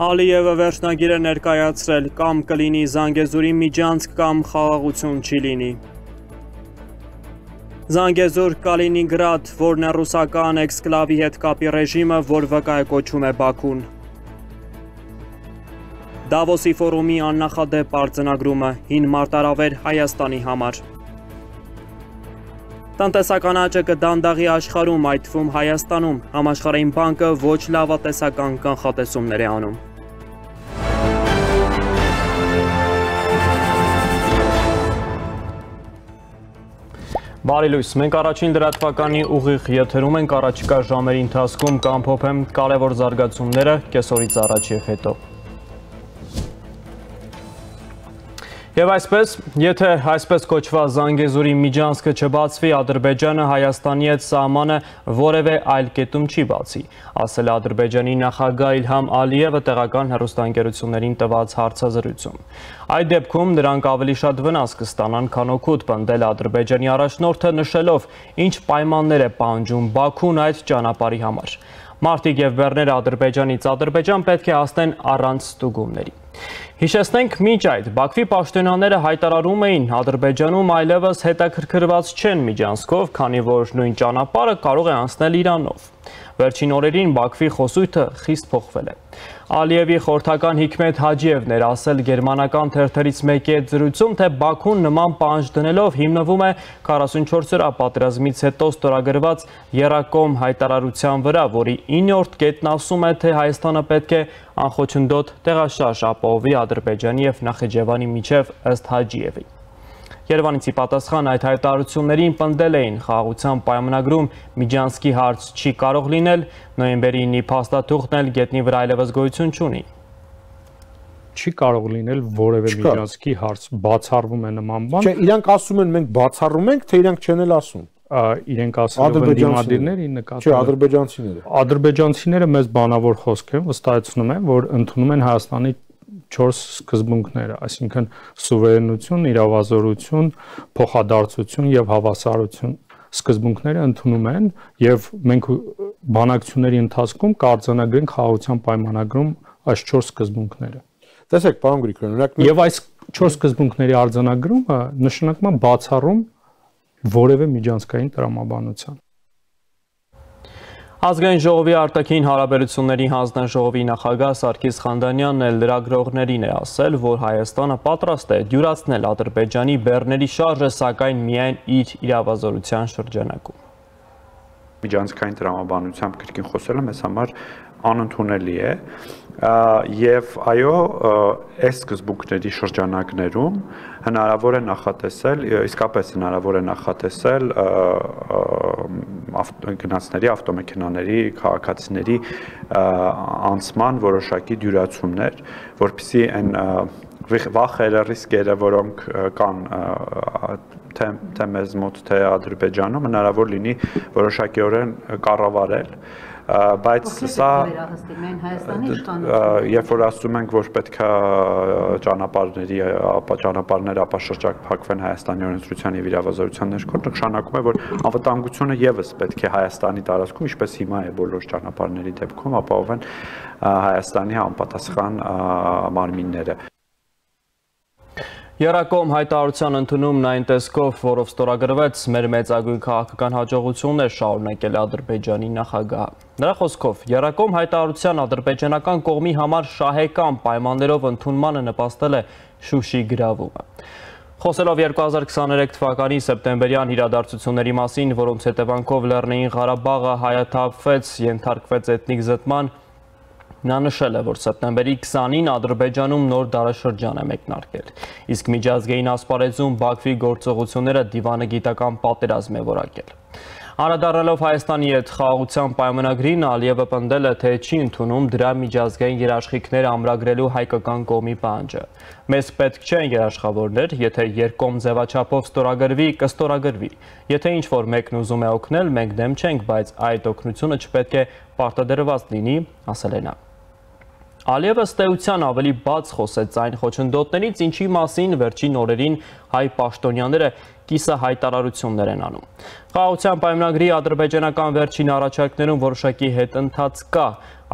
Ալիևը վերջնագիր է ներկայացրել կամ կլինի Զանգեզուրի միջանցք կամ խաղաղություն չի լինի։ Զանգեզուր Կալինինգրադ, որն է ռուսական էքսկլավի հետ կապի ռեժիմը, որ վկա է կոչում է Բաքուն։ Դավոսի ֆորումի աննախադեպ արձանագրումը հին մարտահրավեր Հայաստանի համար։ Տնտեսական աճը կդանդաղի աշխարհում, այդ թվում Հայաստանում, Համաշխարհային բանկը ոչ լավատեսական կանխատեսումներ է անում։ Բարի լույս, մենք առաջին լրատվականի ուղիղ եթերում ենք, առաջիկա ժամերի ընթացքում կամփոփեմ կարևոր զարգացումները կեսօրից առաջ եւ հետո։ Եվ այսպես, եթե այսպես կոչված Զանգեզուրի միջանցքը չբացվի, Ադրբեջանը Հայաստանի հետ սահմանը որևէ այլ կետում չի բացի, ասել է Ադրբեջանի նախագահ Իլհամ Ալիևը տեղական հեռուստաընկերություններին տված հարցազրույցում։ Այդ դեպքում նրանք ավելի շատ վնաս կստանան, քան օգուտ, պնդել է Ադրբեջանի առաջնորդը, նշելով, ինչ պայմաններ է պահանջում Բաքուն այդ ճանապարհի համար։ Մարտիկ եւ բեռները Ադրբեջանից Ադրբեջան պետք է հասնեն առանց ստուգումների։ Հիշեցնենք, մինչ այդ Բաքվի պաշտոնյաները հայտարարում էին, Ադրբեջանում այլևս հետաքրքրված չեն միջանցքով, քանի որ նույն ճանապարհը կարող է անցնել Իրանով։ Վերջին օրերին Բաքվի խոսույթը խիստ փոխվել է։ Ալիևի խորհրդական Հիկմետ Հաջիևն էր ասել գերմանական թերթերից մեկի հետ զրույցում, թե Բաքուն նման պահանջ դնելով հիմնվում է 44 օրյա պատերազմից հետո ստորագրված եռակողմ հայտարարության վրա, որի 9-րդ կետն ասում է, թե Հայաստանը պետք է անխոչնդոտ տեղաշարժ ապահովի Ադրբեջանի եւ Նախիջևանի միջև, ըստ Հաջիևի։ Երևանից ի պատասխան այդ հայտարարություններին պնդել էին խաղաղության պայմանագրում միջանցքի հարց չի կարող լինել, նոյեմբերի 9-ի փաստաթուղթն էլ գետնի վրա այլևս գոյություն չունի։ Չի կարող լինել որևէ միջանցքի հարց, բացառվում է նման բան։ Չէ, իրանք ասում են մենք բացառում ենք, թե իրանք չեն էլ ասում։ Իրենք ասել են դիմադիրների նկատմամբ։ Չէ, ադրբեջանցիները։ Ադրբեջանցիները մեզ բանավոր խոսք են, վստահեցնում են, որ ընդունում են Հայաստանի 4 սկզբունքները, այսինքն սուվերենություն, իրավազորություն, փոխադարձություն եւ հավասարություն սկզբունքները ընդունում են եւ մենք բանակցությունների ընթացքում կարձանագրենք խաղաղության պայմանագրում այս 4 սկզբունքները։ Տեսեք, պարոն Գրիգորյան, օրինակ եւ այս 4 սկզբունքների արձանագրումը նշանակում է բացառում որևէ միջանցքային տրամաբանության։ Ազգային ժողովի արտաքին հարաբերությունների հանձնաժողովի նախագահ Սարգիս Խանդանյանն էլ լրագրողներին է ասել, որ Հայաստանը պատրաստ է դյուրացնել Ադրբեջանի բեռների շարժը, սակայն միայն իր իրավազորության շրջանակում։ Միջանցքային տրամաբանությամբ կրկին խոսելը մեզ համար անընդունելի է եւ այո, այս սկզբունքների շրջանակներում հնարավոր է նախատեսել, իսկապես հնարավոր է նախատեսել գնացների, ավտոմեքենաների, քաղաքացիների անցման որոշակի դյուրացումներ, որպեսզի այն վախերը, ռիսկերը, որոնք կան թե մեզ մոտ, թե Ադրբեջանում, հնարավոր լինի որոշակիորեն կառավարել, բայց սա երբ որ ասում ենք, որ պետք է ճանապարհները ապաշրջափակվեն Հայաստանի օրենսդրության եւ իրավազորության ներքո, նշանակում է, որ անվտանգությունը եւս պետք է Հայաստանի տարածքում, ինչպես հիմա է բոլոր ճանապարհների դեպքում, ապահովեն Հայաստանի համապատասխան մարմինները։ Եռակողմ հայտարարության ընդունումն այն տեսքով, որով ստորագրվեց, մեր մեծագույն քաղաքական հաջողությունն է շարունակել Ադրբեջանի նախագահը։ Նրա խոսքով, եռակողմ հայտարարության ադրբեջանական կողմի համար շահեկան պայմաններով ընդունմանը նպաստել է Շուշի գրավումը։ Խոսելով 2023 թվականի սեպտեմբերյան իրադարձությունների մասին, որոնց հետևանքով Լեռնային Ղարաբաղը հայաթափվեց, ենթարկվեց էթնիկ զտման, նա նշել է, որ սեպտեմբերի 20-ին Ադրբեջանում նոր դարաշրջան է մեկնարկել, իսկ միջազգային ասպարեզում Բաքվի գործողությունները դիվանը գիտական պատերազմ է որակել։ Անդրադառնալով Հայաստանի հետ խաղաղության պայմանագրին, Ալիևը պնդել է, թե չի ընդունում դրա միջազգային երաշխիքներ ամրագրելու հայկական կողմի պահանջը։ Մեզ պետք չեն երաշխավորներ, եթե երկկողմ ձևաչափով ստորագրվի, կստորագրվի։ Եթե ինչ-որ մեկն ուզում է օգնել, մենք դեմ չենք, բայց այդ օգնությունը չպետք է պարտադրված լինի, ասել է նա։ Ալիևը ստեյության ավելի բաց խոսեց այն խոչընդոտներից, ինչի մասին վերջին օրերին հայ պաշտոնյաները կիսահայտարարություններ են անում։ Խաղաղության պայմանագրի ադրբեջանական վերջին առաջարկներում որոշակի հետընթաց կա,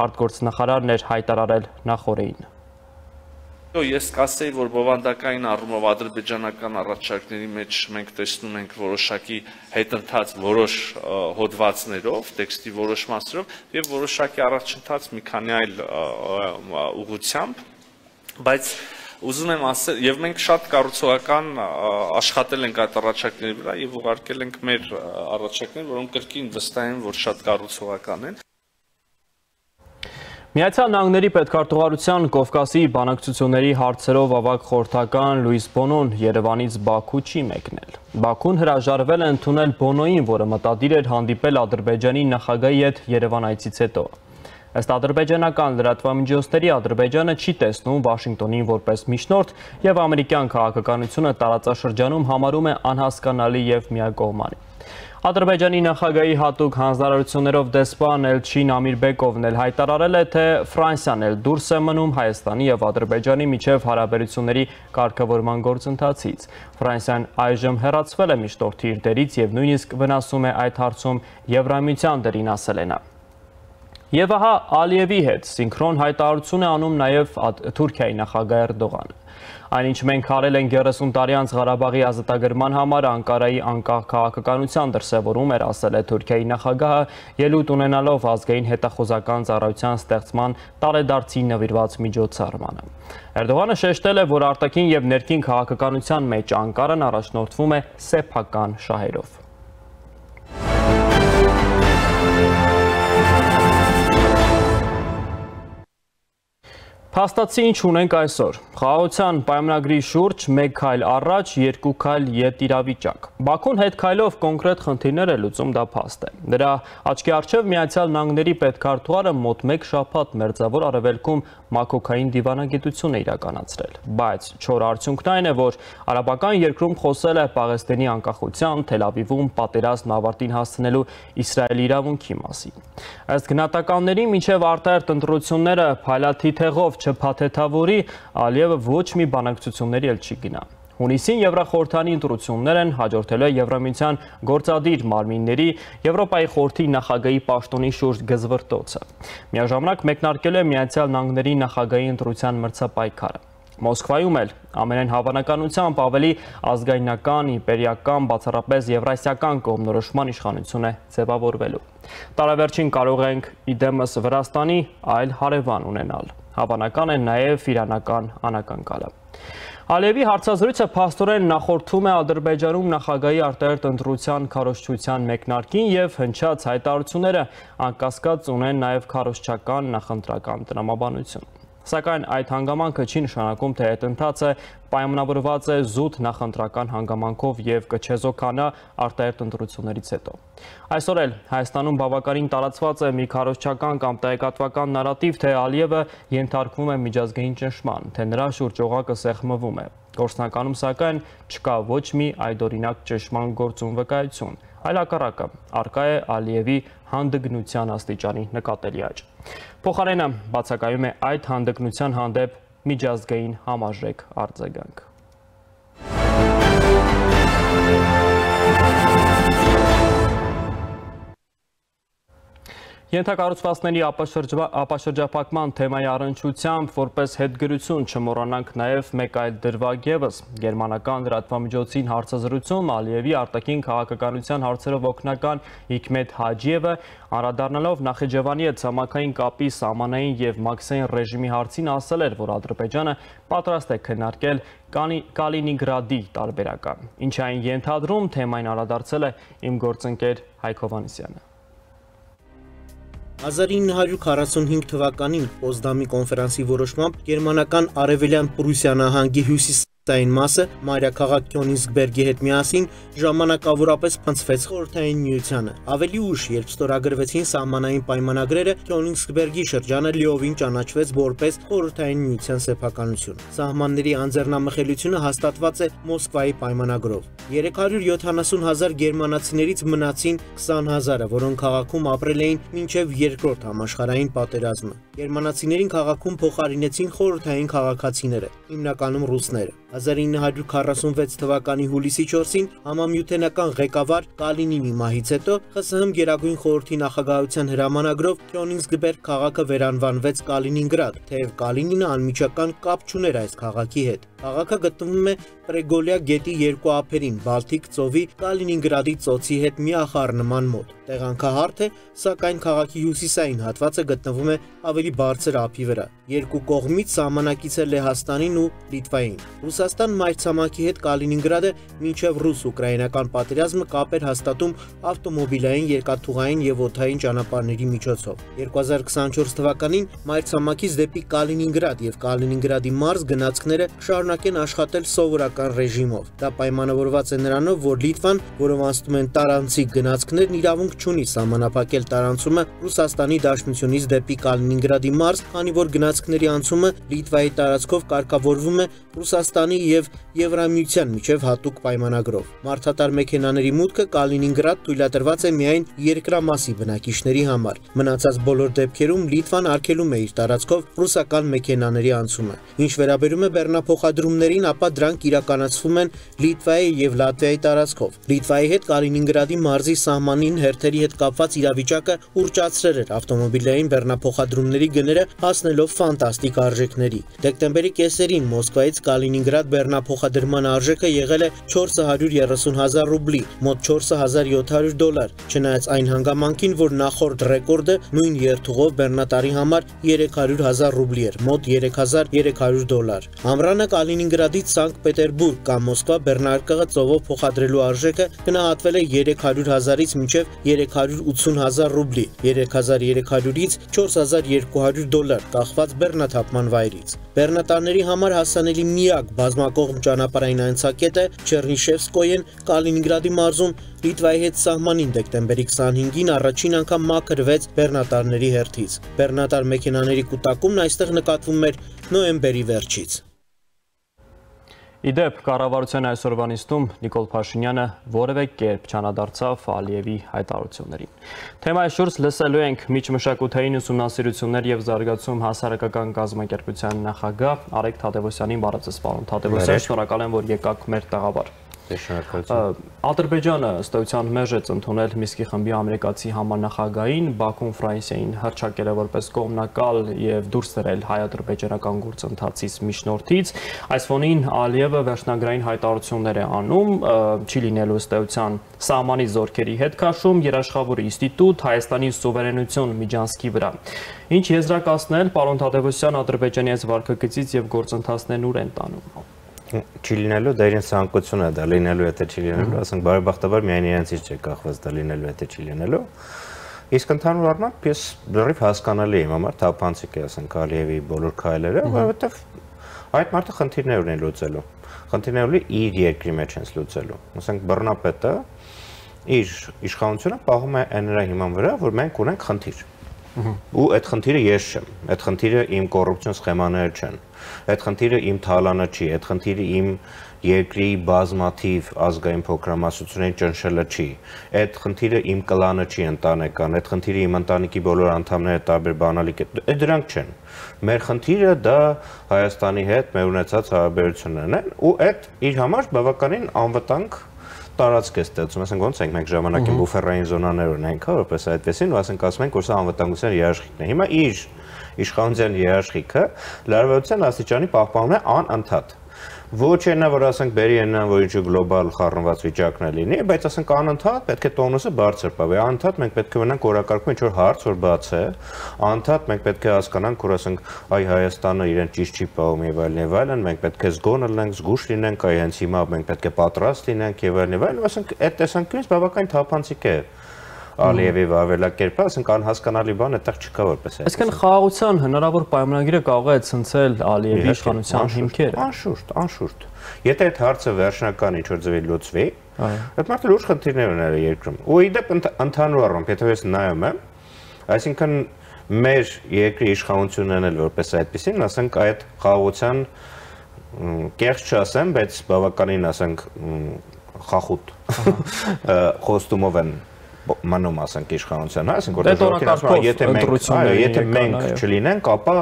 արտգործնախարարն էր հայտարարել նախօրեին։ Ես կասեի, որ բովանդակային առումով ադրբեջանական առաջարկների մեջ մենք տեսնում ենք որոշակի հետընթաց որոշ հոդվածներով, տեքստի որոշ մասերով եւ որոշակի առաջընթաց մի քանի այլ ուղղությամբ, բայց ուզում եմ ասել, եւ մենք շատ կառուցողական աշխատել ենք այդ առաջարկների վրա եւ ուղարկել ենք մեր առաջարկներ, որոնք կրկին վստահ են, որ շատ կառուցողական են։ Միացյալ Նահանգների պետքարտուղարության Կովկասի բանակցությունների հարցերով ավագ խորհրդական Լուիս Բոնոն Երևանից Բաքու չի մեկնել։ Բաքուն հրաժարվել է ընդունել Բոնոյին, որը մտադիր էր հանդիպել Ադրբեջանի նախագահի հետ Երևան այցից հետո։ Ըստ ադրբեջանական լրատվամիջոցների Ադրբեջանը չի տեսնում Վաշինգտոնին որպես միջնորդ եւ ամերիկյան քաղաքականությունը տարածաշրջանում համարում է անհասկանալի եւ միակողմանի։ Ադրբեջանի նախագահի հատուկ հանձնարարություններով դեսպան Էլչին Ամիրբեկովն էլ հայտարարել է, թե Ֆրանսիան էլ դուրս է մնում Հայաստանի եւ Ադրբեջանի միջև հարաբերությունների կարգավորման գործընթացից։ Ֆրանսիան այժմ հեռացվել է միջնորդի իր դերից եւ նույնիսկ վնասում է այդ հարցում Եվրամիության դերին, ասել է նա։ Եվ ահա Ալիևի հետ սինխրոն հայտարարություն է անում նաև Թուրքիայի նախագահ Էրդողանը։ Այնինչ մենք արել ենք 30 տարի անց Ղարաբաղի ազատագրման համար Անկարայի անկախ քաղաքականության դրսևորում էր, ասել է Թուրքիայի նախագահը, ելույթ ունենալով ազգային հետախուզական ծառայության ստեղծման տարեդարձին նվիրված միջոցառմանը։ Էրդողանը շեշտել է, որ արտաքին եւ ներքին քաղաքականության մեջ Անկարան առաջնորդվում է սեփական շահերով։ Փաստացի ինչ ունենք այսօր։ Խաղաղության պայմանագրի շուրջ 1 քայլ առաջ, 2 քայլ ետ իրավիճակ։ Բաքուն հետ քայլով կոնկրետ խնդիրներ է լուծում, դա փաստ է։ Դրա աչքի առջև Միացյալ Նահանգների պետքարտուղարը մոտ 1 շաբաթ մերձավոր արևելքում մակոքային դիվանագիտություն է իրականացրել։ Բայց չոր արդյունքն այն է, որ արաբական երկրում խոսել է Պաղեստինի անկախության, Թել Ավիվում պատերազմն ավարտին հասցնելու Իսրայելի իրավունքի մասին։ Ըստ գնահատականների, մինչև արտահերթ ընտրությունները փայլաթիթեղով չփաթեթավորի, Ալիևը ոչ մի բանակցությունների էլ չի գնա։ Հունիսին Եվրախորհրդանի ընտրություններ են, հաջորդել է Եվրամիության գործադիր մարմինների Եվրոպայի խորհրդի նախագահի պաշտոնի շուրջ գզվրտոցը։ Միաժամանակ մեկնարկել է Միացյալ Նահանգների նախագահի ընտրության մրցապայքարը։ Մոսկվայում էլ ամենայն հավանականությամբ ավելի ազգայնական, իմպերիական, բացառապես եվրասիական կողմնորոշման իշխանություն է ձևավորվելու։ Տարեվերջին կարող ենք իդեմս Վրաստանի այլ հարևան ունենալ։ Հավանական է նաև իրանական անակնկալը։ Ալիևի հարցազրույցը փաստորեն նախորդում է Ադրբեջանում նախագահի արտահերթ ընտրության քարոզչության մեկնարկին եւ հնչած հայտարարությունները անկասկած ունեն նաև քարոզչական նախընտրական տրամաբանություն։ Սակայն այդ հանգամանքը չի նշանակում, թե հետընթացը պայմանավորված է զուտ նախընտրական հանգամանքով եւ կչեզոքանա արտահերթ ընտրություններից հետո։ Այսօր էլ Հայաստանում բավականին տարածված է մի քարոզչական կամ տեղեկատվական նարատիվ, թե Ալիևը ենթարկվում է միջազգային ճնշման, թե նրա շուրջ օղակը սեղմվում է։ Գործնականում սակայն չկա ոչ մի այդօրինակ ճնշման գործուն վկայություն, այլ հակառակը, առկա է Ալիևի հանդգնության աստիճանի նկատելի աճ։ Փոխարենը բացակայում է այդ հանդգնության հանդեպ միջազգային համաժեք արձագանք։ Ենթակառուցվածքների ապաշրջափակման թեմայի առնչությամբ որպես հետգրություն չմոռանանք նաև մեկ այլ դրվագ ևս։ Գերմանական լրատվամիջոցին հարցազրույցում Ալիևի արտաքին քաղաքականության հարցերով օգնական Հիկմետ Հաջիևը անդրադառնալով Նախիջևանի հետ ցամաքային կապի սահմանային եւ մաքսային ռեժիմի հարցին ասել էր, որ Ադրբեջանը պատրաստ է քննարկել Կալինինգրադի տարբերական։ Ինչ այն ենթադրում, թեմային անդրադարձել է իմ գործընկեր Հայկ Հովհաննիսյանը։ 1945 թվականին Պոզդամի կոնֆերանսի որոշմամբ գերմանական արևելյան Պրուսիա նահանգի հյուսիսային մասը մայրաքաղաք Քյոնիգսբերգի հետ միասին ժամանակավորապես փնցվեց Խորհրդային Միությանը։ Ավելի ուշ, երբ ստորագրվեցին սահմանային պայմանագրերը, Քյոնիգսբերգի շրջանը լիովին ճանաչվեց որպես Խորհրդային Միության սեփականություն։ Սահմանների անձեռնամխելիությունը հաստատված է Մոսկվայի պայմանագրով։ 370,000 գերմանացիներից մնացին 20,000-ը, որոնք քաղաքում ապրել էին մինչև Երկրորդ համաշխարհային պատերազմը։ Գերմանացիներին քաղաքում փոխարինեցին խորհրդային քաղաքացիները։ հիմնականում ռուսները։ 1946 թվականի հուլիսի 4-ին համամիութենական ղեկավար Կալինինի մահից հետո ԽՍՀՄ Գերագույն խորհրդի նախագահության հրամանագրով Քյոնիգսբերգ քաղաքը վերանվանվեց Կալինինգրադ, թեև Կալինինը անմիջական կապ չուներ այս քաղաքի հետ։ Քաղաքը գտնվում է Պրեգոլիա գետի երկու ափերին, Բալտիկ ծովի Կալինինգրադի ծոցի հետ միախառնման մոտ։ Տեղանքահարթ է, սակայն քաղաքի հյուսիսային հատվածը գտնվում է ավելի բարձր ափի վրա։ Երկու կողմից սահմանակից է Լեհաստանին ու Լիտվային։ Ռուսաստան մայրցամաքի հետ Կալինինգրադը մինչև ռուս-ուկրաինական պատերազմը կապ էր հաստատում ավտոմոբիլային, երկաթուղային եւ օդային ճանապարհների միջոցով։ 2024 թվականին մայրցամաքից դեպի Կալինինգրադ եւ Կալինինգրադի մարզ գնացքները շարունակեն աշխատել սովորական ռեժիմով։ Դա պայմանավորված է նրանով, որ Լիտվան, որով անցնում են տարանցիկ գնացքներն, իրավունք չունի սահմանափակել տարանցումը Ռուսաստանի Դաշնությունից դեպի Կալինինգրադի մարզ, քանի որ գնացքների անցումը Լիտվայի տարածքով կարգավորվում է Ռուսաստանի եւ Եվրամիության միջև հատուկ պայմանագրով։ Մարդատար մեքենաների մուտքը Կալինինգրադ թույլատրված է միայն երկրամասի բնակիչների համար։ Մնացած բոլոր դեպքերում Լիտվան արգելում է իր տարածքով ռուսական մեքենաների անցումը։ Ինչ վերաբերում է բեռնափոխադրումներին, ապա դրանք իրականացվում են Լիտվայի եւ Լատվիայի տարածքով։ Լիտվայի հետ Կալինինգրադի մարզի սահմանին հերթերի հետ կապված իրավիճակը ուռճացրել էր ավտոմոբիլային բեռնափոխադրումների գները, հասնելով ֆանտաստիկ արժեքների։ Դեկտեմբերի կեսերին Մոսկվայից Կալինինգրադ բեռնափոխադրման արժեքը եղել է 430,000 ռուբլի, մոտ $4,700, չնայած այն հանգամանքին, որ նախորդ ռեկորդը նույն երթուղով բեռնատարի համար 300,000 ռուբլի էր, մոտ $3,300։ Ամռանը Կալինինգրադից Սանկտ Պետերբուրգ կամ Մոսկվա բեռնարկղը ծովով փոխադրելու արժեքը գնահատվել է 300,000-ից մինչև 380,000 ռուբլի, 3,300-ից 4,200 կախված բեռնաթափման վայրից։ Բեռնատարների համար հասանելի միակ բազմակողմ ճանապարհային անցակետը Չեռնիշևսկոյեն Կալինինգրադի մարզում Լիտվայի հետ սահմանին դեկտեմբերի 25-ին առաջին անգամ մաքրվեց բեռնատարների հերթից։ Բեռնատար մեքենաների կուտակումն այստեղ նկատվում էր նոյեմբերի վերջից։ Իդեպ կառավարության այսօրվա նիստում Նիկոլ Փաշինյանը որևէ կերպ չանդրադարձավ Ալիևի հայտարարություններին։ Թեմայի շուրջ լսելու ենք միջմշակութային ուսումնասիրություններ եւ զարգացում հասարակական կազմակերպության նախագահ Արեգ Թադևոսյանին։ Բարև պարոն Թադևոսյան, շնորհակալ եմ, որ եկաք մեր տաղավար։ Ադրբեջանը ըստ էության մերժեց ընդունել Միսկի խմբի ամերիկացի համանախագահին, Բաքուն Ֆրանսիային հռչակել է որպես կողմնակալ եւ դուրս դրել հայ-ադրբեջանական գործընթացից միջնորդից։ Այս ֆոնին Ալիևը վերջնագրային հայտարարություններ է անում, չի լինելու ըստ էության սահմանի զորքերի հետ քաշում, երաշխավոր ինստիտուտ, Հայաստանի սուվերենություն Միջանցքի վրա։ Ինչ եզրակացնել, պարոն Թադևոսյան, Ադրբեջանի այս վարկագծից եւ գործընթացներն ուր են տանում։ Չի լինելու, դա իրենց ցանկությունն է, դա լինելու է, թե չի լինելու, ասենք բարեբախտաբար միայն իրենցից չէ կախված դա լինելու է, թե չի լինելու։ Իսկ ընդհանուր առմամբ ես լրիվ հասկանալի եմ համար թափանցիկ է, ասենք Ալիևի բոլոր քայլերը, որովհետև այդ մարդը խնդիրներ ունի լուծելու։ Խնդիրներ ունի իր երկրի մեջ հենց լուծելու։ Ասենք բռնապետը իր իշխանությունը պահում է այն նրա հիման վրա, որ մենք ունենք խնդիր։ Ու այդ խնդիրը ես չեմ, այդ խնդիրը իմ կոռուպցիոն սխեմաները չեն, այդ խնդիրը իմ թալանը չի, այդ խնդիրը իմ երկրի բազմաթիվ ազգային փոքրամասնությունների ճնշելը չի, այդ խնդիրը իմ կլանը չի ընտանեկան, այդ խնդիրը իմ ընտանիքի բոլոր անդամները տարբեր բանալիք է, դրանք չեն։ Մեր խնդիրը դա Հայաստանի հետ մեր ունեցած հարաբերություններն են ու այդ իր համար բավականին անվտանգ տարածք է ստեղծում, ասենք ոնց ենք մենք ժամանակին բուֆերային զոնաներ ունենք, որպես այդպեսին, ու ասենք ասում ենք, որ սա անվտանգության երաշխիքն է։ Հիմա իր իշխանության երաշխիքը լարվածության աստիճանի պահպանում է անընդհատ։ Ոչ այնա, որ ասենք բերի այնա, որ ինչ գլոբալ խառնված վիճակն է լինի, բայց ասենք անընդհատ պետք է տոնուսը բարձր պահվի, անընդհատ մենք պետք է ունենանք օրակարգում ինչ որ հարց որ բաց է, անընդհատ մենք պետք է հասկանանք, որ ասենք այ Հայաստանը իրեն ճիշտ չի պահում եւ այլն, մենք պետք է զգոն լինենք, զգուշ լինենք, այ հենց հիմա մենք պետք է պատրաստ լինենք եւ այլն, ասենք այդ տեսանկյունից բավական թափանցիկ է Ալիևի վավելակերպը, ասենք անհասկանալի բան այդտեղ չկա որպես այդ։ Այսինքն խաղաղության հնարավոր պայմանագիրը կարող է ցնցել Ալիևի իշխանության հիմքերը։ Անշուշտ։ Եթե այդ հարցը վերջնական ինչ-որ ձևի լուծվի, այդ մարդը լուրջ խնդիրներ ուներ երկրում։ Ու իդեպ ընդհանուր առմամբ, եթե ես նայում եմ, այսինքն մեր երկրի իշխանություններն էլ որպես այդպեսին, ասենք այդ խաղաղության կեղծ չասեմ, բայց բավականին ասենք խախուտ խոստումով են մնում ասենք իշխանության, ասենք որ ժողովրդին ասում է, եթե մենք չլինենք, ապա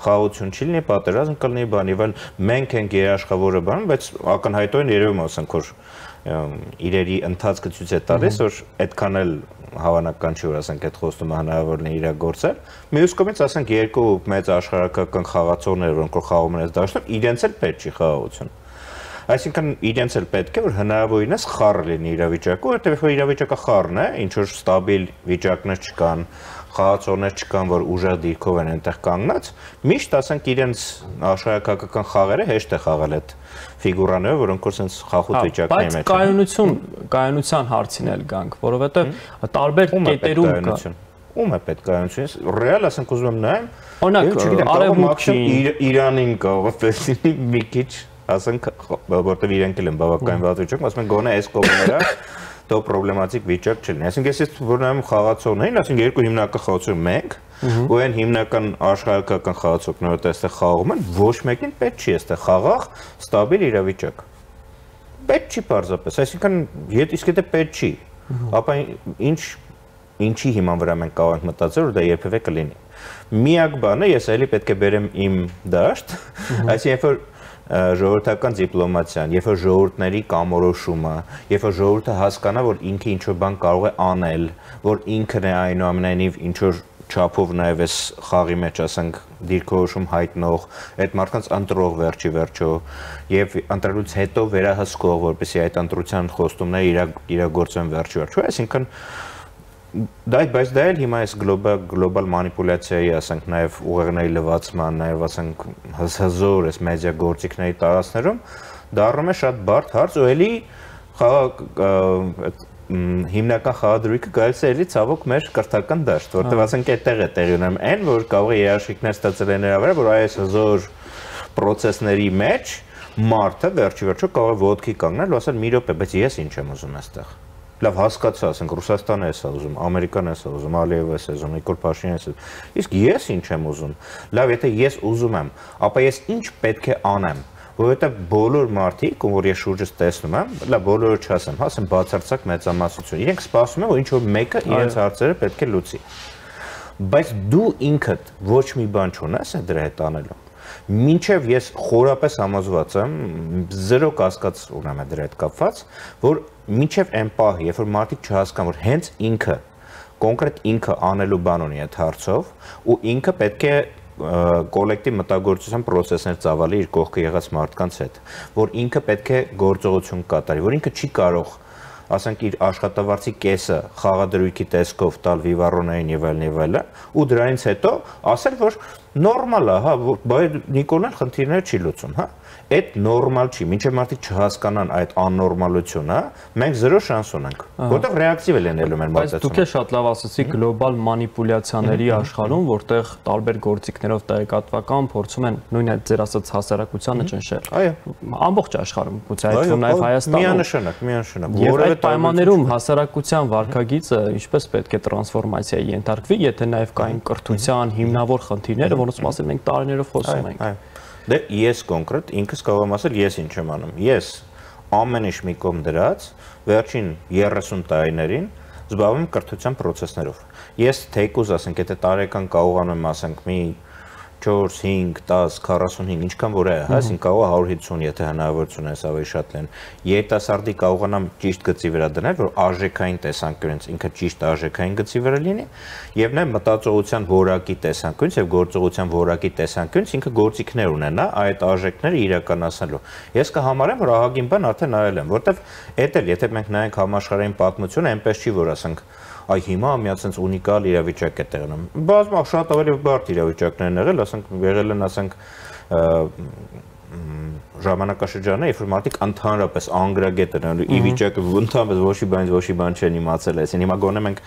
խաղաղություն չի լինի, պատերազմ կլինի, բանի, այլ մենք ենք երաշխավորը բանում, բայց ակնհայտորեն երևում է ասենք որ իրերի ընթացքը ցույց է տալիս, որ այդքան էլ հավանական չի որ ասենք այդ խոստումը հնարավոր լինի իրագործել։ Մյուս կողմից ասենք երկու մեծ աշխարհական խաղացողներ, որոնք խաղում են այս դաշտում, իրենց էլ պետք չի խաղաղություն։ Այսինքն իրենց էլ պետք է որ հնարավորինս խառը լինի իրավիճակը, որտեղ իրավիճակը խառն է, ինչ որ ստաբիլ վիճակներ չկան, խաղացողներ չկան, որ ուժեղ դիրքով են այնտեղ կանգնած, միշտ ասենք իրենց աշխարհակական խաղերը հեշտ է խաղալ այդ ֆիգուրաները, որոնք որ sense խախուտ վիճակների մեջ են։ Բայց կայունության հարցին էլ գանք, որովհետև տարբեր կետերում կա։ Ում է պետք կայունություն։ Ռեալ ասենք ուզում եմ նայեմ, օրինակ արևմուտքին Իրանին կարող է պետք մի քիչ ասենք որտեղ իրենք էլ են բավական վատ վիճակում, ասում են գոնե այս կողմերը դո պրոբլեմատիկ վիճակ չլինի։ Այսինքն ես որ նայում խաղացողներին, ասենք երկու հիմնական խաղացող մենք, ու այն հիմնական աշխարհակական խաղացողները որ այստեղ խաղում են, ոչ մեկին պետք չի այստեղ խաղաղ, ստաբիլ իրավիճակ։ Պետք չի պարզապես, այսինքն իսկ եթե պետք չի, ապա ինչի հիման վրա մենք կարող ենք մտածել, որ դա երբևէ կլինի։ Միակ բանը ես էլի պետք է բերեմ իմ դաշտ, այսինքն որ ժողովրդական դիպլոմատիան, երբ որ ժողովուրդների կամորոշումը, երբ որ ժողովուրդը հասկանա, որ ինքը ինչ-որ բան կարող է անել, որ ինքն է այնուամենայնիվ ինչ-որ չափով նաև էս խաղի մեջ, ասենք, դիրքորոշում հայտնող, այդ մարդկանց ընտրող վերջի վերջո, եւ ընտրելուց հետո վերահսկող, որպեսզի այդ ընտրության խոստումները իրագործեն վերջի վերջո, այսինքն բայց դա էլ հիմա էս գլոբալ մանիպուլյացիայի, ասենք, նաև ուղեղների լվացման, նաև ասենք հզոր էս մեդիա գործիքների տարածքներում դառնում է շատ բարդ հարց, ու էլի հիմնական խաղադրույքը գալիս է էլի ցավոք մեր կրթական դաշտ, որտեղ ասենք այդտեղ է տեղի ունենում այն, որ կարող է երաշխիքներ ստացել են նրա վրա, որ այս հզոր պրոցեսների մեջ մարդը վերջի վերջո կարող է ոտքի կանգնել ու ասել՝ մի րոպե, բայց ես ինչ եմ ուզում այստեղ։ Լավ հասկացա, ասենք Ռուսաստանը էս է ուզում, Ամերիկան էս է ուզում, Ալիևը էս է ուզում, Նիկոլ Փաշինյանը էս է։ Իսկ ես ինչ եմ ուզում։ Լավ, եթե ես ուզում եմ, ապա ես ինչ պետք է անեմ, որովհետև բոլոր մարդիկ, որ ես շուրջս տեսնում եմ, լավ, բոլորը չասեմ, ասեմ բացարձակ մեծամասնություն։ Իրենք սպասում են, որ ինչ որ մեկը իրենց հարցերը պետք է լուծի։ Բայց դու ինքդ ոչ մի բան չունես դրա հետ անելու։ Մինչև ես խորապես համոզված եմ, զերո կասկած ունեմ դրա հետ կապված, որ մինչև այն պահը, երբ որ մարդիկ չհասկանան, որ հենց ինքը, կոնկրետ ինքը անելու բան ունի այդ հարցով, ու ինքը պետք է կոլեկտիվ մտագործության process-ներ ծավալի իր կողքը եղած մարդկանց հետ, որ ինքը պետք է գործողություն կատարի, որ ինքը չի կարող, ասենք իր աշխատավարձի կեսը խաղադրույքի տեսքով տալ վիվառոներին եւ այլն, ու դրանից հետո ասել, որ նորմալ է, հա, բայց Նիկոլն խնդիրները չի լուծում, հա։ Այդ նորմալ չի, մինչև մարդիկ չհասկանան այդ աննորմալությունը, մենք զերո շանս ունենք, որտեղ ռեակտիվ են ելնում են մոտեցումը։ Բայց դուք էլ շատ լավ ասացիք գլոբալ մանիպուլյացիաների աշխարհում, որտեղ տարբեր գործիքներով տեղեկատվական փորձում են նույն այդ ձեր ասած հասարակությանը ճնշել։ Այո, ամբողջ աշխարհում, գուցե այդ թվում նաև Հայաստանում։ Միանշանակ։ Եվ այդ պայմաններում հասարակության վարքագիծը ինչպես պետք է տրանսֆորմացիայի ենթարկվի, եթե նաև կային կրթության հիմնավոր խնդիրները, որոնց մասին մենք տարիներով խոսում ենք։ Դե ես կոնկրետ ինքս կարող եմ ասել ես ինչ եմ անում։ Ես ամեն ինչ մի կողմ դրած վերջին 30 տարիներին զբաղվում եմ կրթության process-ներով։ Ես թեկուզ ասենք, եթե տարեկան կարողանում եմ ասենք մի 4, 5, 10, 45, ինչքան որ է, այսինքն կարող է 150, եթե հնարավորություն է, ավելի շատ լեն։ Երիտասարդի կարողանամ ճիշտ գծի վրա դնել, որ արժեքային տեսանկյունից ինքը ճիշտ արժեքային գծի վրա լինի, եւ նաեւ մտածողության որակի տեսանկյունից եւ գործողության որակի տեսանկյունից ինքը գործիքներ ունենա այդ արժեքները իրականացնելու։ Ես կհամարեմ, որ ահագին բան արդեն արել եմ, որտեվ էդ էլ եթե մենք նայենք համաշխարհային պատմությունը, այնպես չի, որ ասենք այ հիմա մի ասենց ունիկալ իրավիճակ է տեղնում։ Բազմա շատ ավելի բարդ իրավիճակներ են եղել, ասենք եղել են, ասենք ժամանակաշրջանը, երբ որ մարդիկ ընդհանրապես անգրագետ են, ի վիճակը ընդհանրապես ոչ մի բան չեն իմացել, այսին հիմա գոնե մենք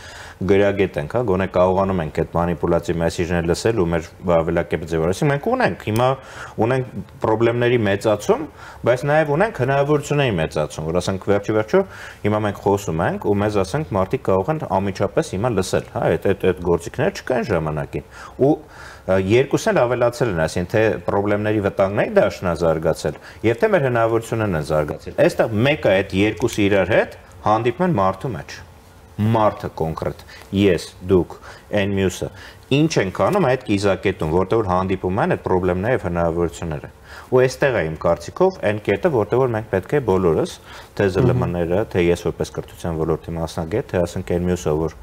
գրագետ ենք, հա, գոնե կարողանում ենք այդ մանիպուլյացիվ մեսեջներ լսել ու մեր ավելակեփ ձևավորել։ Մենք ունենք հիմա ունենք խնդիրների մեծացում, բայց նաև ունենք հնարավորությունների մեծացում, որ ասենք վերջի վերջո հիմա մենք խոսում ենք ու մեզ ասենք մարդիկ կարող են անմիջապես հիմա լսել, հա, այդ գործիքները չկային ժամանակին։ Ու երկուսն էլ ավելացել են, այսինքն թե խնդիրների վտանգների դաշնա զարգացել, եւ թե մեր հնարավորություններն են զարգացել։ Այստեղ մեկը այդ երկուսը իրար հետ հանդիպում են մարդու մեջ։ մարդը կոնկրետ, ես, դուք, այն մյուսը, ինչ ենք անում այդ կիզակետում, որտեղ որ հանդիպում են այդ խնդիրները եւ հնարավորությունները։ Ու այստեղ է իմ կարծիքով այն կետը, որտեղ որ մենք պետք է բոլորս, թե ԶԼՄ-ները, թե ես որպես կրթության ոլորտի մասնագետ, թե ասենք այն մյուսը, որ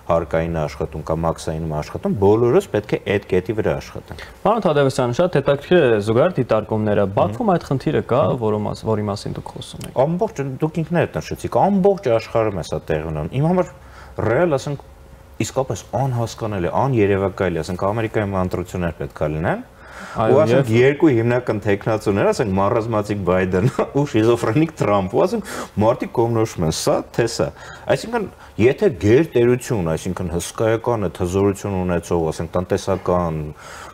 հարկային աշխատում կամ մաքսային աշխատում, բոլորս պետք է այդ կետի վրա աշխատենք։ Պարոն Թադևոսյան, շատ հետաքրքիր է զուգահեռ դիտարկումները։ Բաքվում այդ խնդիրը կա, որի մասին դուք խոսում եք։ Ամբողջ դուք ինքներդ նշեցիք, ամբողջ աշխարհում է սա տեղի ունենում։ Իմ համար ռեալ ասենք իսկապես անհասկանալի, աներևակայելի, ասենք Ամերիկայում ընտրություններ պետք է լինեն։ Ու ասենք երկու հիմնական տեխնացուներ, ասենք մարազմատիկ Բայդեն ու շիզոֆրենիկ Թրամփ, ու ասենք մարդիկ կողմնորոշում են սա, թե սա։ Այսինքն, եթե գերտերություն, այսինքն հսկայական հզորություն ունեցող, ասենք տնտեսական,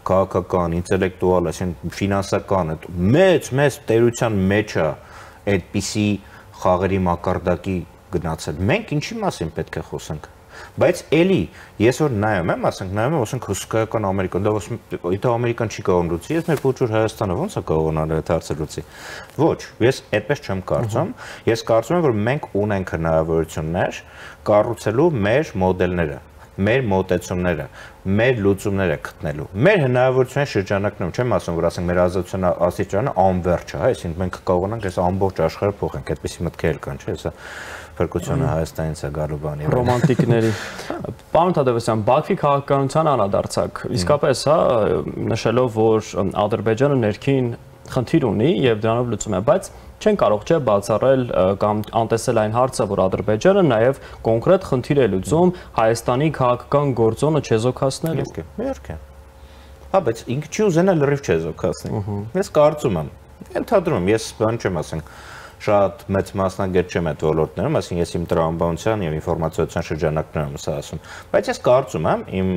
քաղաքական, ինտելեկտուալ, այսինքն ֆինանսական, մեծ տերության մեջ է այդպիսի խաղերի մակարդակի գնացել։ Մենք ինչի մասին պետք է խոսենք։ Բայց էլի, ես որ նայում եմ, ասենք հսկայական Ամերիկան, դա եթե Ամերիկան չի կարող լուծի, ես մեր փոքր Հայաստանը ո՞նց է կարողանալ այդ հարցը լուծի։ Ոչ, ես այդպես չեմ կարծում։ Ես կարծում եմ, որ մենք ունենք հնարավորություններ կառուցելու մեր մոդելները, մեր մոտեցումները, մեր լուծումները գտնելու։ Մեր հնարավորությունների շրջանակներում չեմ ասում, որ ասենք մեր ազատության աստիճանը անվերջ է, այսինքն մենք կարողանանք այս ամբողջ աշխարհը փոխենք, այդպիսի մտքեր կան, չէ՞, սա Փրկությունը Հայաստանից է գալու բանի։ Ռոմանտիկների։ Պարոն Թադևոսյան, Բաքվի քաղաքականության անդրադարձակ, իսկապես հա նշելով, որ Ադրբեջանը ներքին խնդիր ունի եւ դրանով լուծում է, բայց չեն կարող չէ բացառել կամ անտեսել այն հարցը, որ Ադրբեջանը նաեւ կոնկրետ խնդիր է լուծում Հայաստանի քաղաքական գործոնը չեզոքացնելու։ Իհարկե։ Հա, բայց ինքը չի ուզենա լրիվ չեզոքացնի։ Ես կարծում եմ, ընդհանրում ես բան չեմ ասենք շատ մեծ մասնագետ չեմ այդ ոլորտներում, այսինքն ես իմ տրամաբանության եւ ինֆորմացիոն շրջանակներում եմ սա ասում, բայց ես կարծում եմ իմ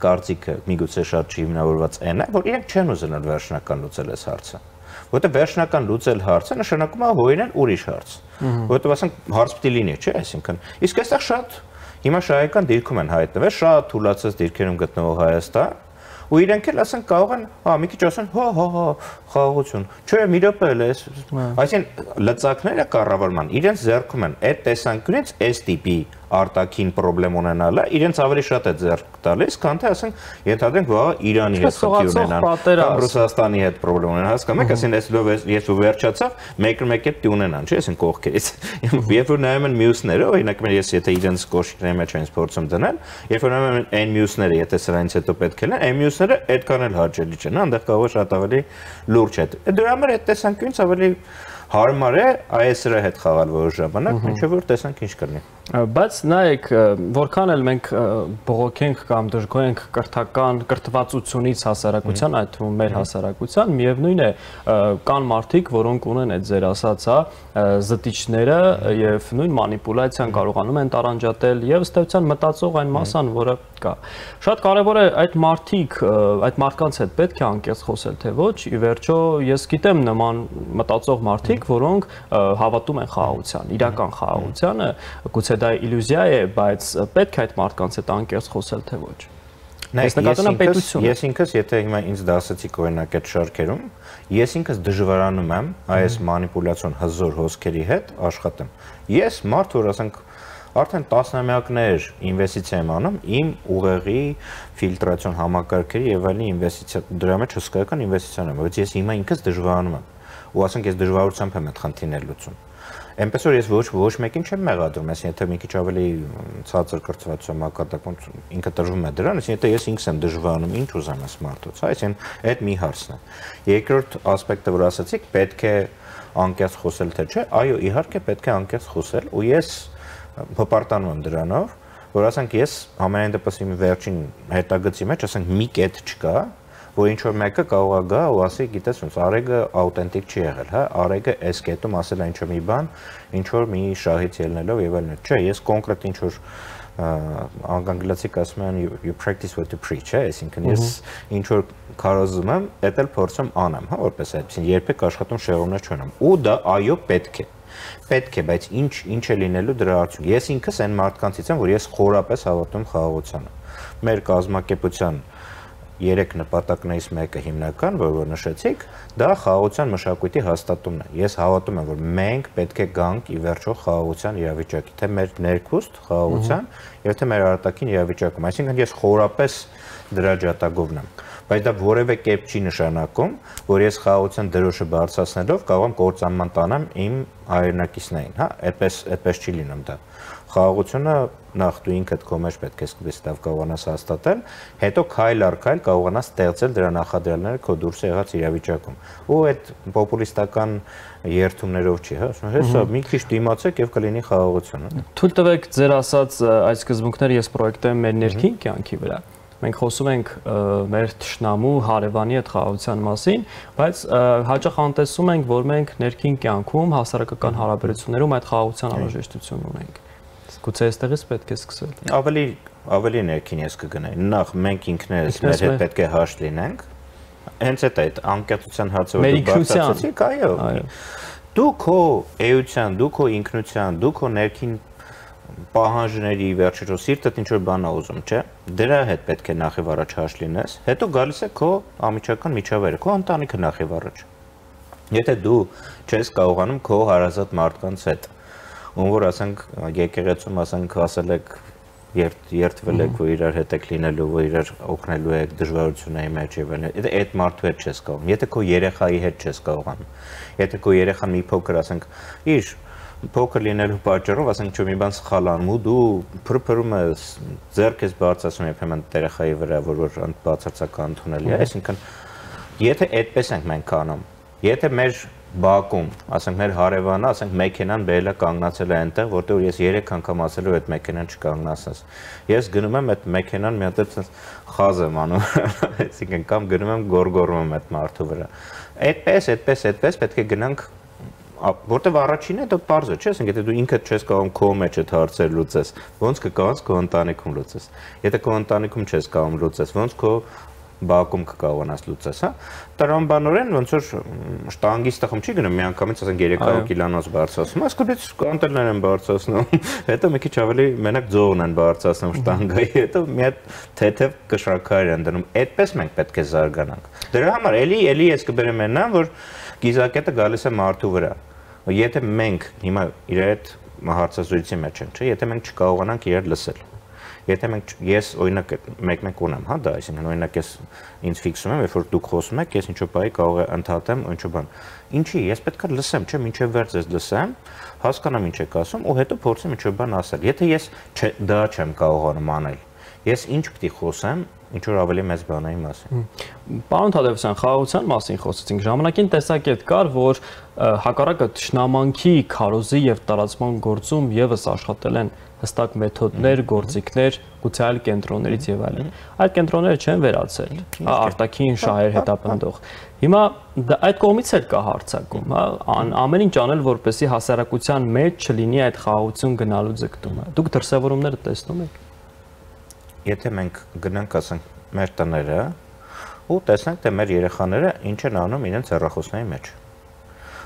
կարծիքը միգուցե շատ չի հիմնավորված այն է, որ իրենք չեն ուզենալ վերջնական լուծել այս հարցը, որտեղ վերջնական լուծել հարցը նշանակում է հորինել ուրիշ հարց, որտեղ ասենք հարց պիտի լինի, չէ՞, այսինքն իսկ այստեղ շատ հիմա շահեկան դիրքում են հայտնվել, շատ թուլացած դիրքերում գտնվող Հայաստան ու իրենք էլ ասեն կարող են, հա, մի քիչ ասեն, հա, խաղաղություն։ Չէ, մի րոպե էլ է, այսինքն լծակները կառավարման իրենց ձեռքում են այդ տեսանկյունից այս տիպի արտաքին խնդրեմ ունենալը, իրենց ավելի շատ է ձեռք տալիս, քան թե ասենք, ենթադրենք վաղը Իրանի հետ խնդիր ունենան, կամ Ռուսաստանի հետ խնդրեմ ունենան, հասկանում եք, ասեն, ես ու վերջացավ, մեկ-մեկ է պիտի ունենան, չէ՞, ասեն կողքերից։ Երբ որ նայում են մյուսները, օրինակ ես եթե իրենց կոշիկների մեջ են փորձում դնել, երբ որ նայում են այն մյուսները, եթե սրանից հետո պետք է լինեն, այն մյուսները այդքան էլ հաճելի չեն, այնտեղ կարող է շատ ավելի լուրջ է։ Դրա համար այդ տեսանկյունից ավելի հարմար է IS-ի հետ խաղալ որոշ ժամանակ, ինչը որ տեսանք ինչ կլինի։ Բայց նայեք, որքան էլ մենք բողոքենք կամ դժգոհենք կրթական կրթվածությունից հասարակության, այդ թվում մեր հասարակության, միևնույն է, կան մարդիկ, որոնք ունեն այդ ձեր ասած, զտիչները եւ նույն մանիպուլյացիան կարողանում են տարանջատել եւ ըստ էության մտածող այն մասան, որը կա։ Շատ կարևոր է այդ մարդիկ, այդ մարդկանց հետ պետք է անկեղծ խոսել, թե ոչ, ի վերջո ես գիտեմ նման մտածող մարդիկ, որոնք հավատում են խաղաղության, իրական խաղաղությանը, գուցե դա իլյուզիա է, բայց պետք է այդ մարդկանց հետ անկեղծ խոսել, թե ոչ։ Ես ինքս, եթե հիմա ինձ դասեցիք օրինակ այդ շարքերում, ես ինքս դժվարանում եմ այս մանիպուլյացիոն հզոր հոսքերի հետ աշխատեմ։ Ես մարդ, որ ասենք արդեն տասնամյակներ ինվեստիցիա եմ անում իմ ուղեղի ֆիլտրացիոն համակարգերի եւ այլն ինվեստիցիա, դրա մեջ հսկայական ինվեստիցիա եմ, բայց ես հիմա ինքս դժվարանում եմ։ Ու ասենք ես դժվարությամբ եմ այդ խնդիրներ լուծում։ Այնպես որ ես ոչ մեկին չեմ մեղադրում, այսինքն եթե մի քիչ ավելի ցածր կրթվածության մակարդակում ինքը տրվում է դրան, այսինքն եթե ես ինքս եմ դժվարանում, ինչ ուզեմ այս մարդուց, այսինքն այդ մի հարցն է։ Երկրորդ ասպեկտը, որ ասացիք, պետք է անկեղծ խոսել թե չէ, այո, իհարկե պետք է անկեղծ խոսել, ու ես հպարտանում եմ դրանով, որ ասենք ես ամենայն դեպս իմ վերջին հետագծի մեջ ասենք մի կետ չկա, որ ինչ որ մեկը կարող է գա ու ասի, գիտես ոնց Արեգը աուտենտիկ չի եղել, հա, Արեգը այս կետում ասել է ինչ որ մի բան, ինչ որ մի շահից ելնելով եւ այլն։ Չէ, ես կոնկրետ ինչ որ անգլիացիք ասում են you practice what you preach, այսինքն ես ինչ որ քարոզում եմ, դա էլ փորձում անեմ, հա, որպես այդպեսին երբեք աշխատում շեղումներ չունեմ։ Ու դա այո պետք է, բայց ինչ է լինելու դրա արդյունքը։ Ես ինքս այն մարդկանցից եմ, որ ես խորապես հավատում խաղաղությանը։ Մեր կազմակերպության 3 նպատակներից մեկը հիմնական, որ նշեցիք, դա խաղաղության մշակույթի հաստատումն է։ Ես հավատում եմ, որ մենք պետք է գանք ի վերջո խաղաղության իրավիճակի, թե մեր ներքուստ խաղաղության, եւ թե մեր արտաքին իրավիճակում։ Այսինքն ես խորապես դրա ջատագովն եմ։ Բայց դա որևէ կերպ չի նշանակում, որ ես խաղաղության դրոշը բարձրացնելով կարող եմ կործանման տանեմ իմ հայրենակիցներին, հա, այդպես չի լինում դա։ Խաղաղությունը նախ դու ինքդ քո մեջ պետք է սկսես լավ կարողանաս հաստատել, հետո քայլ առ քայլ կարողանաս ստեղծել դրա նախադրյալները քո դուրս եղած իրավիճակում։ Ու այդ պոպուլիստական երթումներով չի, հա, հեսա մի քիչ դիմացեք եւ կլինի խաղաղությունը։ Թույլ տվեք ձեր ասած այս սկզբունքները ես պրոյեկտեմ մեր ներքին կյանքի վրա։ Մենք խոսում ենք մեր թշնամու հարևանի այդ խաղաղության մասին, բայց հաճախ անտեսում ենք, որ մենք ներքին կյանքում հասարակական հարաբերություններում այդ խաղաղության անհրաժեշտություն ունենք։ Գուցե այստեղից պետք է սկսել։ Ավելի ներքին ես կգնայի։ Նախ մենք ինքներս մեր հետ պետք է հաշտ լինենք։ Հենց այդ անկեղծության հարցը որ դու բարձրացրեցիք, այո։ Դու քո էության, դու քո ինքնության, դու քո ներքին պահանջների վերջերո սիրտդ ինչ որ բան է ուզում, չէ՞։ Դրա հետ պետք է նախ եւ առաջ հաշտ լինես, հետո գալիս է քո ամիջական միջավայրը, քո ընտանիքը նախ եւ առաջ։ Եթե դու չես կարողանում քո հարազատ մարդկանց հետ, ում որ ասենք եկեղեցում ասենք ասել եք երթվել եք, որ իրար հետ եք լինելու, որ իրար օգնելու եք դժվարությունների մեջ եւ այլն, այդ մարդու հետ չես կարողանում։ Եթե քո երեխայի հետ չես կարողանում, եթե քո երեխան մի փոքր ասենք իր փոքր լինելու պատճառով, ասենք չէ մի բան սխալ անում ու դու փրփրում ես, ձեռք ես բարձրացնում երբեմն երեխայի վրա, որ բացարձական ընդունելի է, այսինքն եթե այդպես ենք մենք անում, եթե մեր բակում, ասենք մեր հարևանը, ասենք մեքենան բերելա կանգնացել է այնտեղ, որտեղ ես 3 անգամ ասել եմ այդ մեքենան չկանգնացնես։ Ես գնում եմ այդ մեքենան մի հատ խազ եմ անում, այսինքն կամ գնում եմ գորգորում եմ այդ մարդու վրա։ Այդպես պետք է գնանք որտեվ առաջինը դա բարձ է, չէ՞, ասենք եթե դու ինքդ չես կարող քո մեջ այդ հարցերը լուծես, ո՞նց կկարողանաս քո ընտանիքում լուծես։ Եթե քո ընտանիքում չես կարող լուծես, ո՞նց քո բակում կկարողանաս լուծես, հա։ Տրամաբանորեն ոնց որ շտանգիստը խմ չի գնում միանգամից, ասենք 300 կիլոնոց բարձրացնում, ասկոպից կանտերներ են բարձրացնում, հետո մի քիչ ավելի մենակ ձողն են բարձրացնում շտանգայի, հետո մի հատ թեթև կշռաքարեր են դնում։ Այդպես մենք պետք է զարգանանք։ Դրա համար էլի ես կբերեմ այնան, որ գիզակետը գալիս է մարդու վրա։ Եթե մենք հիմա իրար հետ հարցազրույցի մեջ ենք, չէ՞, եթե մենք չկարողանանք իրար լսել։ Եթե ես օրինակ մեկ ունեմ, հա, դա, այսինքն օրինակ ես ինձ ֆիքսում եմ, երբ որ դուք խոսում եք, ես ինչ-որ բանի կարող է ընդհատեմ, ինչ-որ բան։ Ինչի, ես պետք է լսեմ, չէ՞, մինչև վերջ ես լսեմ, հասկանամ ինչ եք ասում ու հետո փորձեմ ինչ-որ բան ասել։ Եթե ես դա չեմ կարողանում անել, ես ինչ պիտի խոսեմ, ինչ որ ավելի մեծ բանայի մասին։ Պարոն Թադևոսյան, խաղաղության մասին խոսեցինք։ Ժամանակին տեսակետ կար, որ հակառակը թշնամանքի քարոզի եւ տարածման գործում եւս աշխատել են հստակ մեթոդներ, գործիքներ, գուցե այլ կենտրոններից եւ այլն։ Այդ կենտրոնները չեն վերացել, արտաքին շահեր հետապնդող։ Հիմա այդ կողմից էլ կա հարցակում, հա, ամեն ինչ անել, որպեսզի հասարակության մեջ չլինի այդ խաղաղություն գնալու ձգտումը։ Դուք դրսևորումները տեսնում եք։ Եթե մենք գնանք, ասենք, մեր տները ու տեսնենք, թե մեր երեխաները ինչ են անում իրենց հեռախոսների մեջ։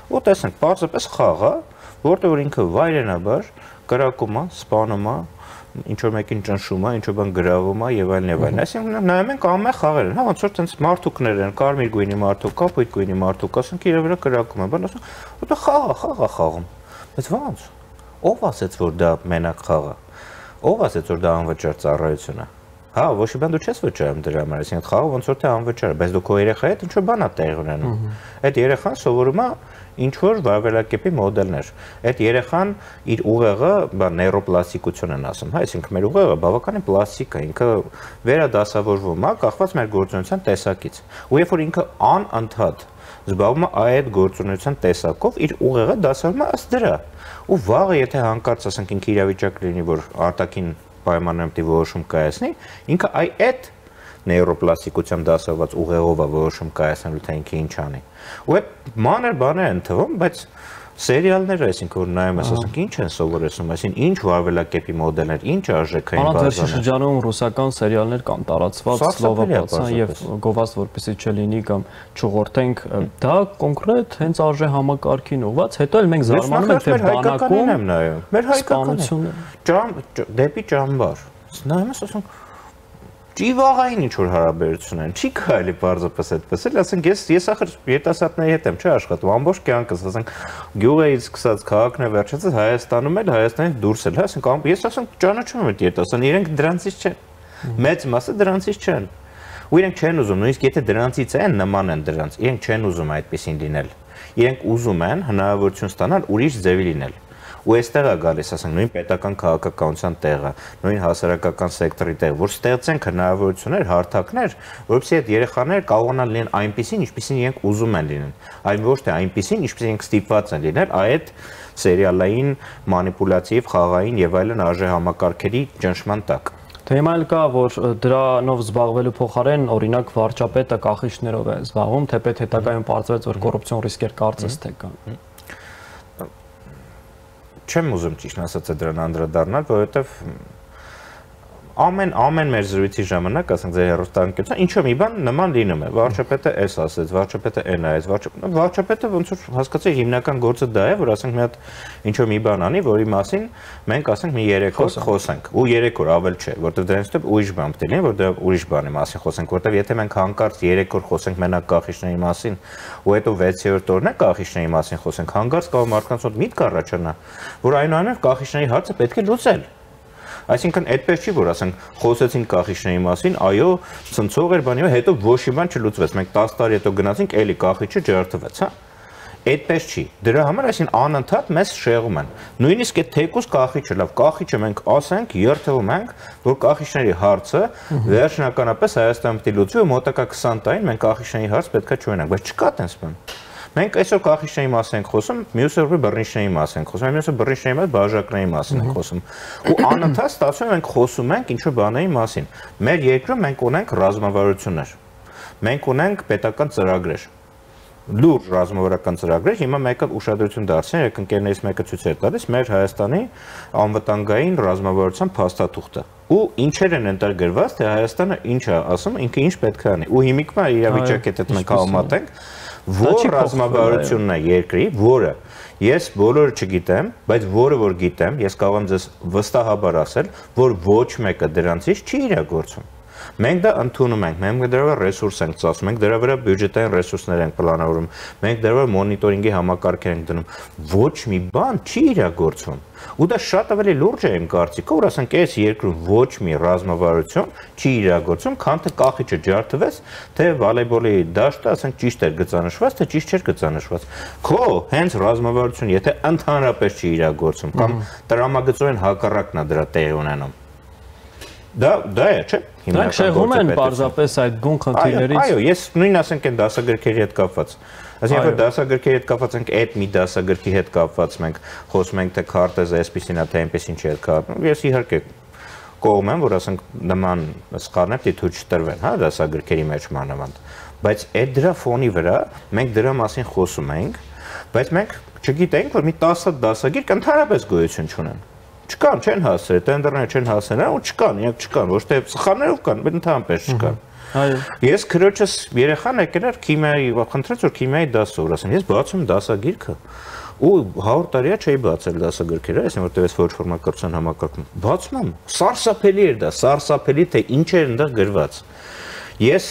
Ու տեսնենք, պարզապես խաղ է, որտեղ որ ինքը վայրենաբար կրակում է, սպանում է, ինչ որ մեկին ճնշում է, ինչ որ բան գրավում է եւ այլն եւ այլն։ Այսինքն նայում ենք ամեն խաղեր են, հա, ոնց որ տենց մարդուկներ են, կարմիր գույնի մարդուկ, կապույտ գույնի մարդուկ, ասենք իր վրա կրակում է, բան ասում, դա խաղ է խաղում։ Բայց ո՞նց։ Ո՞վ ասեց, որ դա մենակ խաղ է։ Ո՞վ ասեց, որ դա անվճար ծառայություն է։ Հա, ոչ մի բան դու չես վճարում դրա համար, այսինքն խաղը ոնց որ թե անվճար է, բայց դու քո երեխայի հետ ինչ որ բան է տեղի ունենում։ Այդ երեխան սովորում է ինչ որ վարվելակերպի մոդելներ։ Այդ երեխան իր ուղեղը, բան նեյրոպլաստիկություն են ասում, հա, այսինքն մեր ուղեղը բավականին պլաստիկ է, ինքը վերադասավորվում է, կախված մեր գործունեության տեսակից։ Ու երբ որ ինքը անընդհատ զբաղվում է այդ գործունեության տեսակով, իր ուղեղը դասավորվում է ըստ դրա։ Ու վաղը եթե հանկարծ ասենք ինքը իրավիճակ լինի, որ արտաքին պայմաններում դի որոշում կայացնի, ինքը այդ նեյրոպլաստիկությամբ դասավորված ուղեղով է որոշում կայացնելու, թե ինքը ինչ անի։ Ու այդ մանր բաներ են թվում, բայց սերիալները, այսինքն որ նայում ես, ասենք ինչ են սովորեցնում, այսինքն ինչ վարվելակերպի մոդելներ, ինչ արժեքային բազաներ։ Անհատի շրջանում ռուսական սերիալներ կան տարածված սլովակացան եւ գովազդ որպեսզի չլինի կամ չուղղորդենք, դա կոնկրետ հենց արժե համակարգին ուղված, հետո էլ մենք զարմանում ենք թե բանակում եմ նայում։ Մեր հայկականությունը դեպի ճամբար։ Նայում ես, ասում Ճիվաղային ինչ որ հարաբերություն են, չի կարելի պարզապես այդպես էլ, ասենք ես ախր երիտասարդների հետ եմ չի աշխատում, ամբողջ կյանքս, ասենք գյուղից սկսած քաղաքն է վերջացած Հայաստանում էլ, Հայաստանից դուրս էլ, ասենք ես ասենք ճանաչում եմ այդ երիտասարդներին, իրենք դրանցից չեն, մեծ մասը դրանցից չեն, ու իրենք չեն ուզում, նույնիսկ եթե դրանցից են, նման են դրանց, իրենք չեն ուզում այդպեսին լինել, իրենք ուզում են հնարավորություն ստանալ ուրիշ ձևի լինել։ Ու այստեղ է գալիս, ասենք, նույն պետական քաղաքականության տեղը, նույն հասարակական սեկտորի տեղը, որ ստեղծենք հնարավորություններ, հարթակներ, որովհետեւ այդ երեխաները կարողանան լինեն այնպիսին, ինչպիսին իրենք ուզում են լինեն, այլ ոչ թե այնպիսին, ինչպիսին իրենք ստիպված են լինել այդ սերիալային, մանիպուլյատիվ, խաղային եւ այլն արժե համակարգերի ճնշման տակ։ Թեման էլ կա, որ դրանով զբաղվելու փոխարեն, օրինակ, վարչապետը կախիչներով է զբաղվում, թեպետ հետագայում պարզվեց, որ կոռուպցիոն ռիսկեր կարծես թե կան։ Չեմ ուզում ճիշտ ասած դրան անդրադառնալ, որովհետև ամեն մեր զրույցի ժամանակ, ասենք ձեր հեռուստաընկերության, ինչ-որ մի բան նման լինում է։ Վարչապետը էս ասեց, վարչապետը այն այեց, վարչապետը ոնց որ հասկացա հիմնական գործը դա է, որ ասենք մի հատ ինչ-որ մի բան անի, որի մասին մենք ասենք մի 3 օր խոսենք, ու 3 օր ավել չէ, որովհետև դրանից հետո ուրիշ բան պետք է լինի, որ դա ուրիշ բանի մասին խոսենք, որովհետև եթե մենք հանկարծ 3 օր խոսենք մենակ կախիչների մասին, ու հետո 6-րդ օրն է կախիչների մասին խոսենք, հանկարծ կարող մարդկանց մոտ միտք առաջանա, որ այնուամենայնիվ կախիչների հարցը պետք է լուծել։ Այսինքն այդպես չի, որ ասենք խոսեցին կախիչների մասին, այո, ցնցող էր բանի, հետո ոչ մի բան չլուծվեց։ Մենք 10 տարի հետո գնացինք, էլի կախիչը ջարդվեց, հա։ Այդպես չի։ Դրա համար այսինքն անընդհատ մեզ շեղում են։ Նույնիսկ այդ թեկուզ կախիչը, լավ, կախիչը մենք ասենք, երթվում ենք, որ կախիչների հարցը վերջնականապես Հայաստանում պետք է լուծվի, ու մոտակա 20 տարին մենք կախիչների հարց պետքա չունենանք, բայց չկա տենց բան։ Մենք այսօր կախիչների մասին ենք խոսում, մյուս օրը բռնիչների մասին ենք խոսում, մյուս օրը բռնիչների մասին բաժակների մասին ենք խոսում։ Ու անընդհատ ստացվում է մենք խոսում ենք ինչ-որ բաների մասին։ Մեր երկրում մենք ունենք ռազմավարություններ։ Մենք ունենք պետական ծրագրեր։ Լուրջ ռազմավարական ծրագրեր, հիմա մեկը ուշադրություն դարձրին, երեք ընկերներից մեկը ցույց էր տալիս մեր Հայաստանի անվտանգային ռազմավարության փաստաթուղթը։ Ու ինչեր են ընտրգրված, թե Հայաստանը ինչ է ասում, ինքը ինչ պետք է անի։ Ու հիմիկվա իրավիճակի հետ մենք համատենք, որ ռազմավարությունն է երկրի, որը ես բոլորը չգիտեմ, բայց որը որ գիտեմ, ես կարող եմ ձեզ վստահաբար ասել, որ ոչ մեկը դրանցից չի իրագործում։ Մենք դա ընդունում ենք, մենք դրա վրա ռեսուրս ենք ծախսում, մենք դրա վրա բյուջետային ռեսուրսներ ենք պլանավորում, մենք դրա վրա մոնիտորինգի համակարգեր ենք դնում, ոչ մի բան չի իրագործվում։ Ու դա շատ ավելի լուրջ է իմ կարծիքով, որ ասենք այս երկրում ոչ մի ռազմավարություն չի իրագործում, քան թե կախիչը ջարդվեց, թե վոլեյբոլի դաշտը ասենք ճիշտ էր գծանշված, թե ճիշտ չէր գծանշված։ Քո հենց ռազմավարություն, եթե ընդհանրապես չի իրագործում, կամ տրամագծորեն հակառակն է դրա տեղի ունենում։ Դա է, չէ՞։ Դրանք շեղում են պարզապես այդ բուն խնդիրներից։ Այո, ես նույն ասենք այն դասագրքերի հետ կապված։ Այսինքն որ դասագրքերի հետ կապված ենք, այդ մի դասագրքի հետ կապված մենք խոսում ենք թե քարտեզը այսպեսին է, թե այնպեսին չի այդ։ Ես իհարկե կողմ եմ, որ ասենք նման սխալներ պետք է չտրվեն, հա, դասագրքերի մեջ մանավանդ։ Բայց այդ դրա ֆոնի վրա մենք դրա մասին խոսում ենք, բայց մենք չգիտենք, որ մի 10 դասագիր ընդհանրապես գոյություն չունեն։ Չկան, չեն հասել, տենդերները չեն հասել, ու չկան, իրենք չկան, ոչ թե սխալներով կան, բայց ընդհանրապես չկան։ Այո։ Ես քրոջս երեխան եկել էր քիմիայի, խնդրեց որ քիմիայի դասը որ ասեմ, ես բացում դասագիրքը ու 100 տարիա չէի բացել դասագրքերը, այսինքն որտեղ ես ոչ ֆորմակրթության համակարգում։ Բացում եմ, սարսափելի էր դա, սարսափելի թե ինչ էր այնտեղ գրված։ Ես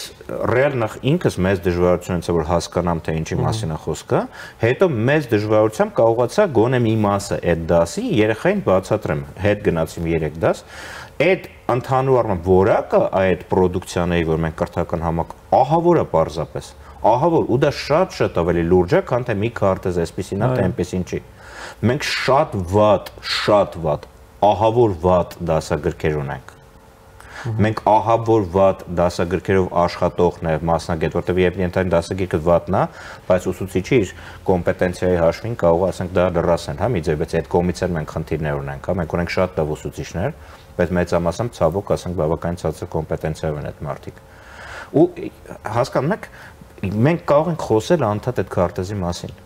ռեալ նախ ինքս մեծ դժվարություն ունեցա որ հասկանամ թե ինչի մասին է խոսքը, հետո մեծ դժվարությամբ կարողացա գոնե մի մասը այդ դասի երեխային բացատրեմ, հետ գնացիմ 3 դաս, այդ ընդհանուր առմամբ որակը այդ պրոդուկցիաների, որ մենք կրթական ահավոր է պարզապես, ահավոր, ու դա շատ ավելի լուրջ է, քան թե մի քարտեզ այսպեսին է, թե այնպեսին չի։ Մենք շատ վատ, ահավոր վատ դասագրքեր ունենք։ Մենք ահավոր վատ դասագրքերով աշխատողներ, մասնագետ, որտեղ երբ ենթային դասագրքը վատն է, բայց ուսուցիչի իր կոմպետենցիայի հաշվին կարող ասենք դա լրացնել, հա, մի ձև, բայց այդ կողմից էլ մենք խնդիրներ ունենք, հա, մենք ունենք շատ լավ ուսուցիչներ, բայց մեծամասամբ ցավոք ասենք բավականին ցածր կոմպետենցիա ունեն այդ մարդիկ։ Ու հասկանում եք, մենք կարող ենք խոսել անդադ այդ քարտեզի մասին,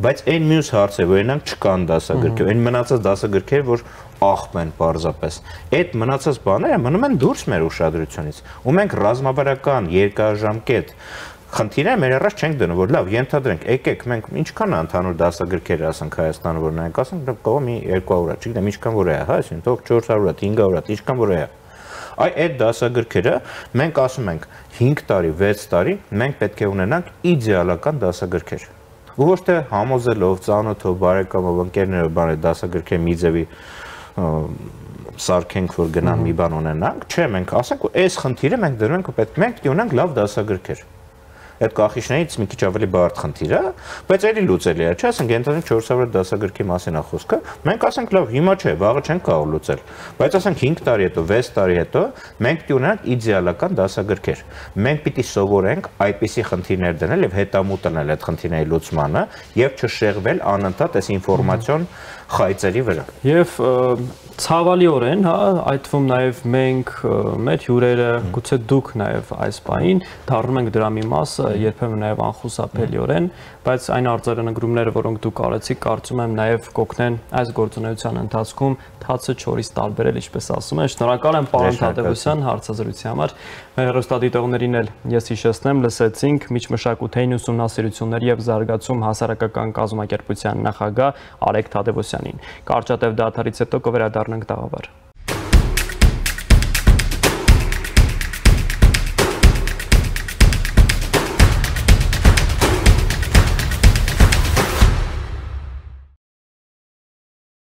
բայց այն մյուս հարցը, որ այնանք չկան դասագրքեր, այն մնացած դասագրքեր, որ աղբ են պարզապես, այդ մնացած բաները մնում են դուրս մեր ուշադրությունից, ու մենք ռազմավարական, երկարաժամկետ խնդիրը մեր առաջ չենք դնում, որ լավ, ենթադրենք, եկեք, մենք ինչքան ընդհանուր դասագրքեր ասենք Հայաստանը, որ նայենք, ասենք կարող մի 200 հատ, չգիտեմ, ինչքան որ է, հա, այսինքն թող 400 հատ, 500 հատ, ինչքան որ է։ Այդ դասագրքերը մենք ասում ենք 5 տարի, 6 տարի մենք պետք է ունենանք իդեալական դասագրքեր։ Ու ոչ թե համոզելով, ծանոթով, բարեկամով, ընկերներով բան այդ դասագրքերը մի ձևի սարքենք, որ գնան մի բան ունենանք, չէ, մենք ասենք, այս խնդիրը մենք դրում ենք, պետք մենք ունենք լավ դասագրքեր։ Այդ կախիչներից մի քիչ ավելի բարդ խնդիր է, բայց էլի լուծելի է, չէ՞, ասենք ընդհանուր 400 դասագրքի մասին է խոսքը։ Մենք ասենք լավ, հիմա չէ, վաղը չենք կարող լուծել, բայց ասենք 5 տարի հետո, 6 տարի հետո մենք պիտի ունենանք իդեալական դասագրքեր։ Մենք պիտի սովորենք այդպիսի խնդիրներ դնել եւ հետամուտ տնել այդ խնդիրների լուծմանը եւ չշեղվել անընդհատ այս ինֆորմացիոն խայծերի վրա։ Եվ ցավալիորեն, հա, այդ թվում նաև մենք, մեր հյուրերը, գուցե դուք նաև այս պահին դառնում ենք դրա մի մասը, երբեմն նաև անխուսափելիորեն, բայց այն արձանագրումները, որոնք դուք արեցիք, կարծում եմ նաև կօգնեն այս գործունեության ընթացքում թացը չորից տարբերել, ինչպես ասում են։ Շնորհակալ եմ պարոն Թադևոսյան հարցազրույցի համար։ Մեր հեռուստադիտողներին էլ ես հիշեցնեմ, լսեցինք միջմշակութային ուսումնասիրությունների եւ զարգացում հասարակական կազմակերպության նախագահ Արեգ Թադևոսյանին։ Կարճատև դադարից հետո կվերադառնանք տաղավար։